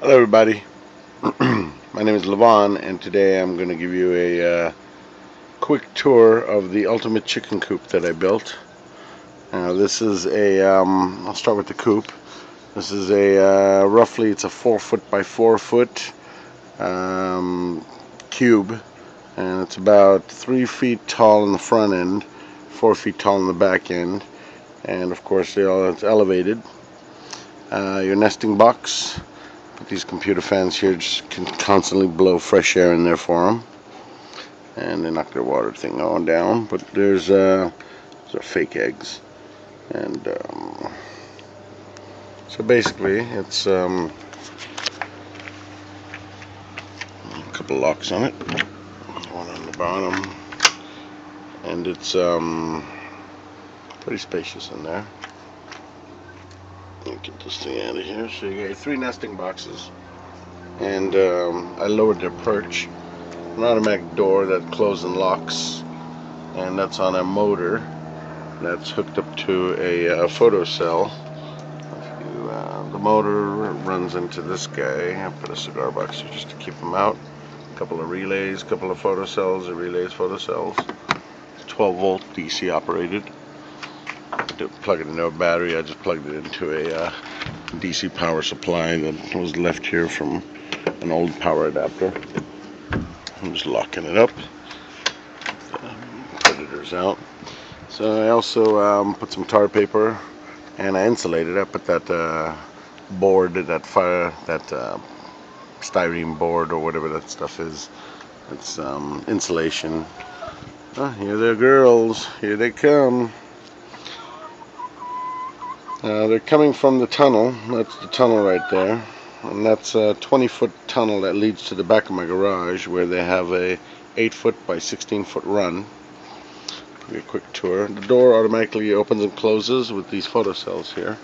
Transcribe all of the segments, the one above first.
Hello everybody, my name is Levon and today I'm going to give you a quick tour of the ultimate chicken coop that I built. This is I'll start with the coop. This is roughly it's a 4 foot by 4 foot cube, and it's about 3 feet tall in the front end, 4 feet tall in the back end, and of course it's elevated. Your nesting box. These computer fans here just can constantly blow fresh air in there for them, and they knock their water thing on down. But those are fake eggs, and so basically it's a couple locks on it, one on the bottom, and it's pretty spacious in there. Let me get this thing out of here. So you got 3 nesting boxes, and I lowered their perch. An automatic door that closes and locks, and that's on a motor that's hooked up to a photocell. The motor runs into this guy. I put a cigar box here just to keep them out. A couple of relays, a couple of photocells, relays, photocells. 12 volt DC operated. I didn't plug it into a battery, I just plugged it into a DC power supply that was left here from an old power adapter. I'm just locking it up. Predators out. So I also put some tar paper and I insulated it. I put that board, that styrene board or whatever that stuff is. It's insulation. Oh, here they're girls. Here they come. They're coming from the tunnel. That's the tunnel right there. And that's a 20-foot tunnel that leads to the back of my garage, where they have a 8-foot by 16-foot run. Give you a quick tour. The door automatically opens and closes with these photocells here.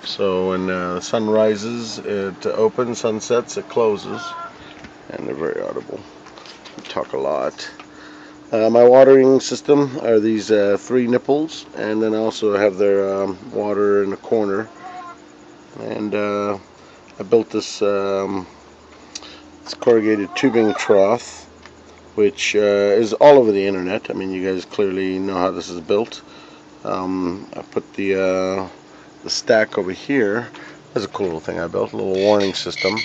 So when the sun rises, it opens, sun sets, it closes. And they're very audible. We talk a lot. My watering system are these 3 nipples, and then I also have their water in the corner. And I built this corrugated tubing trough, which is all over the internet. I mean, you guys clearly know how this is built. I put the stack over here. That's a cool little thing I built, a little warning system,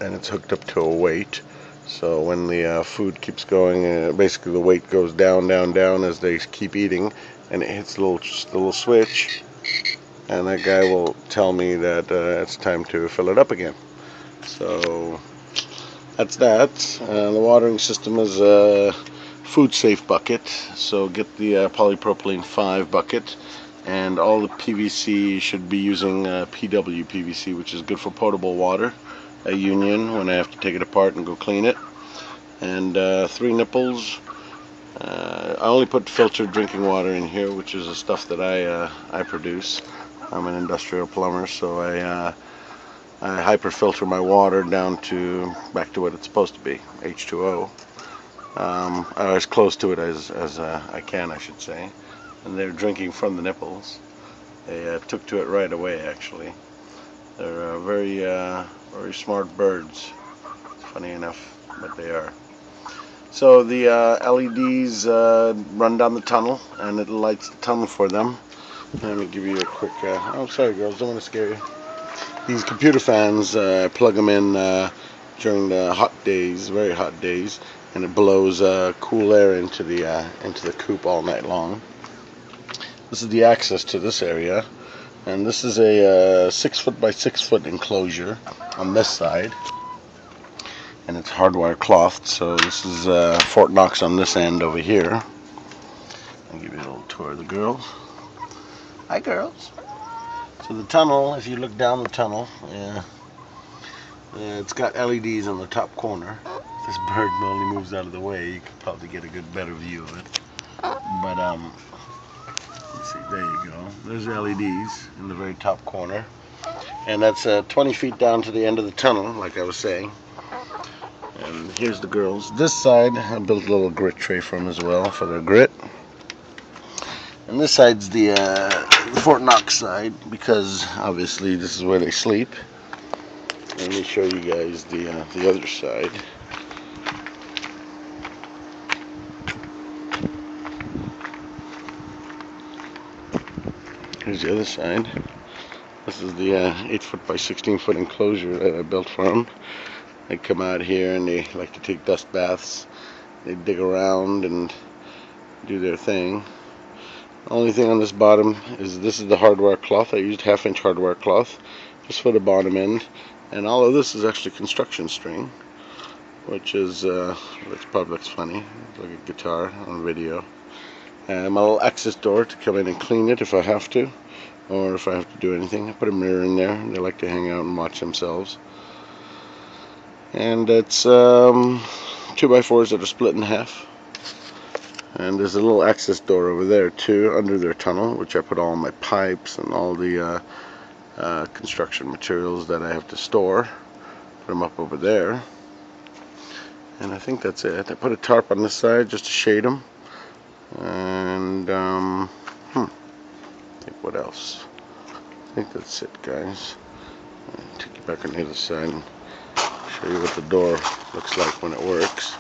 and it's hooked up to a weight. So when the food keeps going, basically the weight goes down, down, down as they keep eating, and it hits the little switch, and that guy will tell me that it's time to fill it up again. So that's that. The watering system is a food safe bucket, so get the polypropylene 5 bucket, and all the PVC should be using PW PVC, which is good for potable water. A Union when I have to take it apart and go clean it. And 3 nipples. I only put filtered drinking water in here, which is the stuff that I produce. I'm an industrial plumber, so I hyperfilter my water down to back to what it's supposed to be, H2O. As close to it as I can, I should say. And they're drinking from the nipples. They took to it right away, actually. They're very smart birds, funny enough, but they are. So the LEDs run down the tunnel, and it lights the tunnel for them. Let me give you a quick, oh sorry girls, don't want to scare you. These computer fans, plug them in during the hot days, very hot days, and it blows cool air into the coop all night long. This is the access to this area. And this is a 6-foot by 6-foot enclosure on this side, and it's hardwire clothed. So this is Fort Knox on this end over here. I'll give you a little tour of the girls. Hi girls. So the tunnel, if you look down the tunnel, it's got LEDs on the top corner. If this bird only moves out of the way, you could probably get a better view of it. But let's see, there you go. There's LEDs in the very top corner. And that's 20 feet down to the end of the tunnel, like I was saying. And here's the girls. This side, I built a little grit tray for them as well, for their grit. And this side's the Fort Knox side, because obviously this is where they sleep. Let me show you guys the other side. Here's the other side. This is the 8-foot by 16-foot enclosure that I built for them. They come out here and they like to take dust baths. They dig around and do their thing. The only thing on this bottom is this is the hardware cloth. I used 1/2-inch hardware cloth just for the bottom end, and all of this is actually construction string, which is which probably looks funny, like a guitar on video. And my little access door to come in and clean it if I have to, or if I have to do anything. I put a mirror in there. They like to hang out and watch themselves. And it's 2x4s that are split in half. And there's a little access door over there too, under their tunnel, which I put all my pipes and all the construction materials that I have to store. Put them up over there. And I think that's it. I put a tarp on this side just to shade them. And what else? I think that's it, guys. I'll take you back on the other side and show you what the door looks like when it works.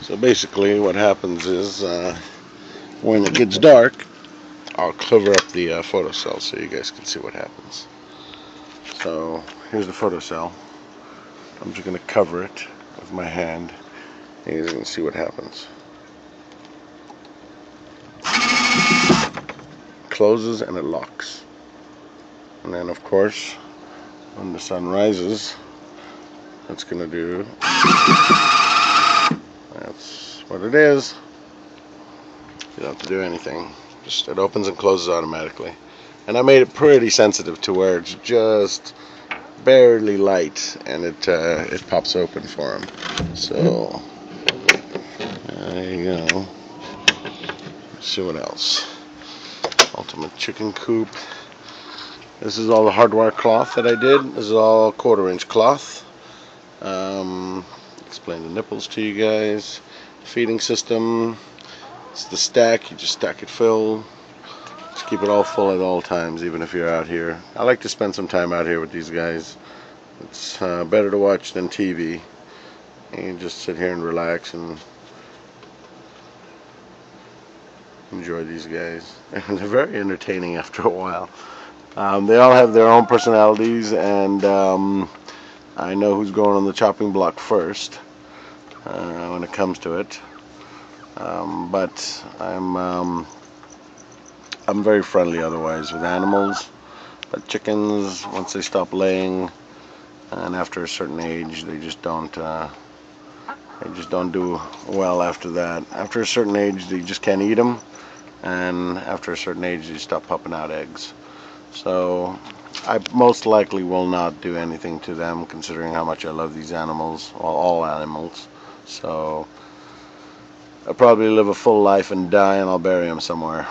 So basically what happens is when it gets dark, I'll cover up the photocell so you guys can see what happens. So here's the photocell. I'm just going to cover it with my hand and you guys can see what happens. It closes and it locks. And then of course when the sun rises, it's going to do. That's what it is. You don't have to do anything. Just it opens and closes automatically. And I made it pretty sensitive to where it's just barely light, and it pops open for them. So there you go. Let's see what else. Ultimate chicken coop. This is all the hardware cloth that I did. This is all 1/4-inch cloth. Explain the nipples to you guys. Feeding system. It's the stack. You just stack it full. Just keep it all full at all times, even if you're out here. I like to spend some time out here with these guys. It's better to watch than TV. And you just sit here and relax and enjoy these guys. And they're very entertaining after a while. They all have their own personalities, and I know who's going on the chopping block first when it comes to it. But I'm very friendly otherwise with animals. But chickens, once they stop laying, and after a certain age, they just don't do well after that. After a certain age, you just can't eat them, and after a certain age, they stop popping out eggs. So I most likely will not do anything to them, considering how much I love these animals, well, all animals. So I'll probably live a full life and die, and I'll bury them somewhere.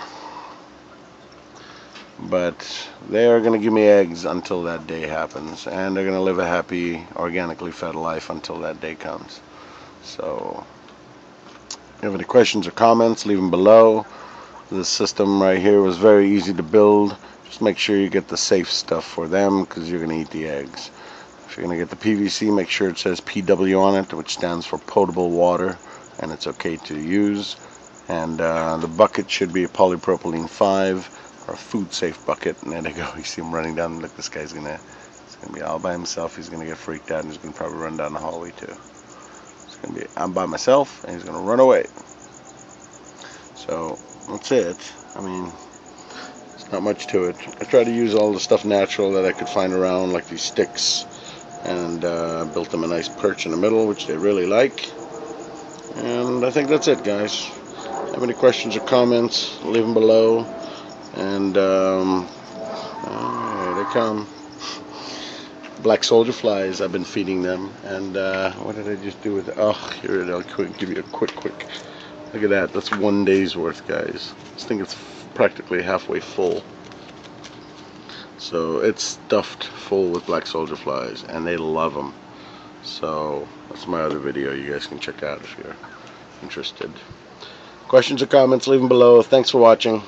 But they are going to give me eggs until that day happens, and they're going to live a happy, organically fed life until that day comes. So if you have any questions or comments, leave them below. This system right here was very easy to build. Just make sure you get the safe stuff for them, because you're going to eat the eggs. If you're going to get the PVC, make sure it says PW on it, which stands for potable water, and it's okay to use. And the bucket should be a polypropylene 5 or a food safe bucket. And there they go. You see him running down. Look, this guy's gonna be all by himself. He's gonna get freaked out, and he's gonna probably run down the hallway too. It's gonna be, I'm by myself, and he's gonna run away. So that's it. I mean, it's not much to it. I tried to use all the stuff natural that I could find around, like these sticks, and built them a nice perch in the middle, which they really like. And I think that's it, guys. If you have any questions or comments, leave them below. And here they come. Black soldier flies. I've been feeding them. And what did I just do with it? Oh, here I'll give you a quick. Look at that. That's 1 day's worth, guys. This thing is practically halfway full. So it's stuffed full with black soldier flies, and they love them. So that's my other video you guys can check out if you're interested. Questions or comments, leave them below. Thanks for watching.